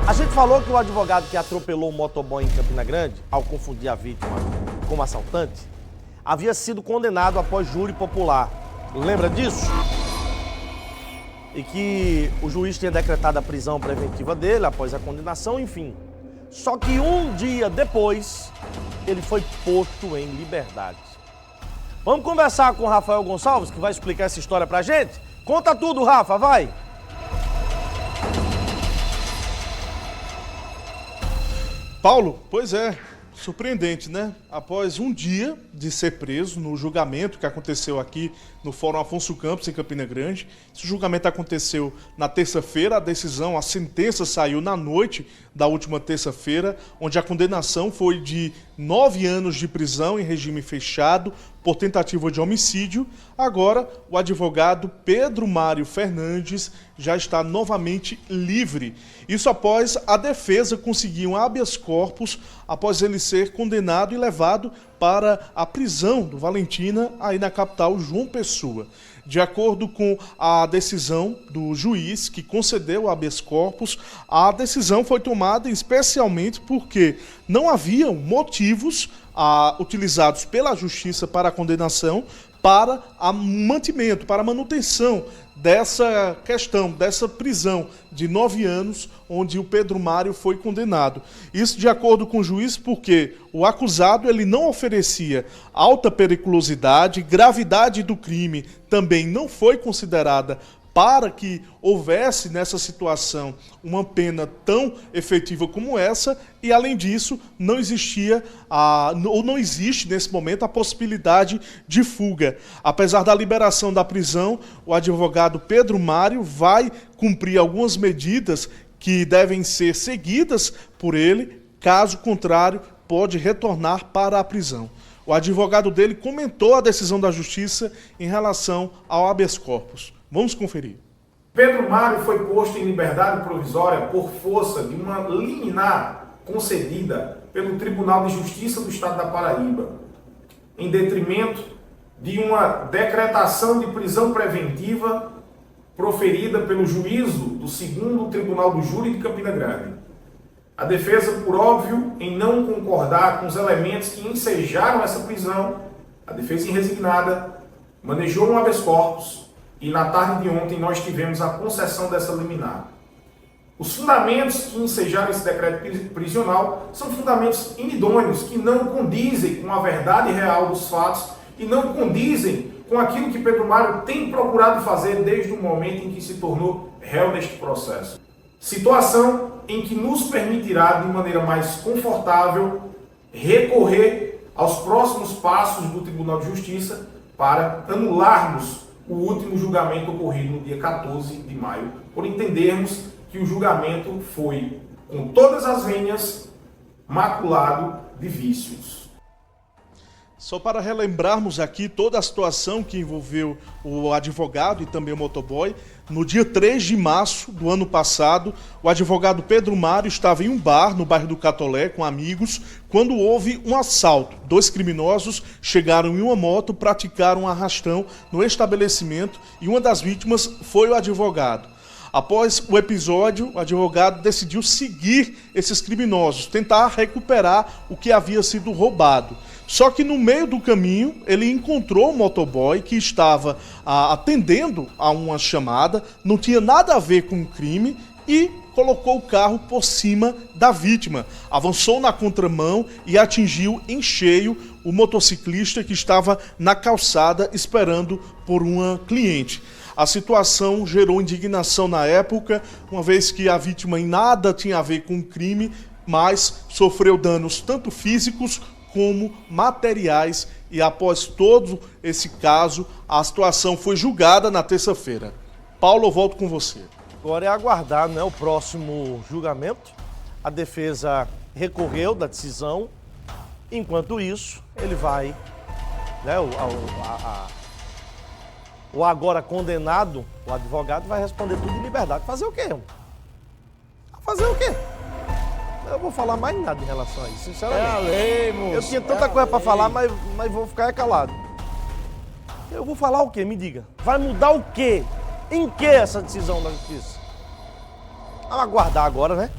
A gente falou que o advogado que atropelou um motoboy em Campina Grande, ao confundir a vítima como assaltante, havia sido condenado após júri popular. Lembra disso? E que o juiz tinha decretado a prisão preventiva dele após a condenação, enfim. Só que um dia depois, ele foi posto em liberdade. Vamos conversar com o Rafael Gonçalves, que vai explicar essa história pra gente? Conta tudo, Rafa, vai! Paulo, pois é, surpreendente, né? Após um dia de ser preso no julgamento que aconteceu aqui no Fórum Afonso Campos, em Campina Grande. Esse julgamento aconteceu na terça-feira, a sentença saiu na noite da última terça-feira, onde a condenação foi de 9 anos de prisão em regime fechado por tentativa de homicídio. Agora, o advogado Pedro Mário Fernandes já está novamente livre. Isso após a defesa conseguir um habeas corpus após ele ser condenado e levado para a prisão do Valentina, aí na capital João Pessoa. De acordo com a decisão do juiz que concedeu o habeas corpus, a decisão foi tomada especialmente porque não haviam motivos utilizados pela justiça para a condenação para a mantimento, para a manutenção dessa questão, dessa prisão de 9 anos, onde o Pedro Mário foi condenado. Isso de acordo com o juiz, porque o acusado ele não oferecia alta periculosidade, gravidade do crime também não foi considerada para que houvesse nessa situação uma pena tão efetiva como essa, e além disso, não existia, ou não existe nesse momento, a possibilidade de fuga. Apesar da liberação da prisão, o advogado Pedro Mário vai cumprir algumas medidas que devem ser seguidas por ele, caso contrário, pode retornar para a prisão. O advogado dele comentou a decisão da justiça em relação ao habeas corpus. Vamos conferir. Pedro Mário foi posto em liberdade provisória por força de uma liminar concedida pelo Tribunal de Justiça do Estado da Paraíba, em detrimento de uma decretação de prisão preventiva proferida pelo juízo do 2º Tribunal do Júri de Campina Grande. A defesa, por óbvio, em não concordar com os elementos que ensejaram essa prisão, a defesa irresignada manejou um habeas corpus e na tarde de ontem nós tivemos a concessão dessa liminar. Os fundamentos que ensejaram esse decreto prisional são fundamentos inidôneos, que não condizem com a verdade real dos fatos e não condizem com aquilo que Pedro Mário tem procurado fazer desde o momento em que se tornou réu neste processo. Situação em que nos permitirá, de maneira mais confortável, recorrer aos próximos passos do Tribunal de Justiça para anularmos o último julgamento ocorrido no dia 14 de maio, por entendermos que o julgamento foi, com todas as vênias, maculado de vícios. Só para relembrarmos aqui toda a situação que envolveu o advogado e também o motoboy, no dia 3 de março do ano passado, o advogado Pedro Mário estava em um bar no bairro do Catolé com amigos, quando houve um assalto. 2 criminosos chegaram em uma moto, praticaram um arrastão no estabelecimento e uma das vítimas foi o advogado. Após o episódio, o advogado decidiu seguir esses criminosos, tentar recuperar o que havia sido roubado. Só que no meio do caminho, ele encontrou um motoboy que estava atendendo a uma chamada, não tinha nada a ver com o crime e colocou o carro por cima da vítima. Avançou na contramão e atingiu em cheio o motociclista que estava na calçada esperando por uma cliente. A situação gerou indignação na época, uma vez que a vítima em nada tinha a ver com o crime, mas sofreu danos tanto físicos como materiais, e após todo esse caso, a situação foi julgada na terça-feira. Paulo, eu volto com você. Agora é aguardar, né, o próximo julgamento. A defesa recorreu da decisão. Enquanto isso, ele vai, né, o agora condenado, o advogado, vai responder tudo em liberdade. Fazer o quê? Fazer o quê? Eu não vou falar mais nada em relação a isso, sinceramente. É a lei, moço. Eu tinha tanta coisa para falar, mas vou ficar calado. Eu vou falar o quê? Me diga. Vai mudar o quê? Em que essa decisão da justiça? Vamos aguardar agora, né?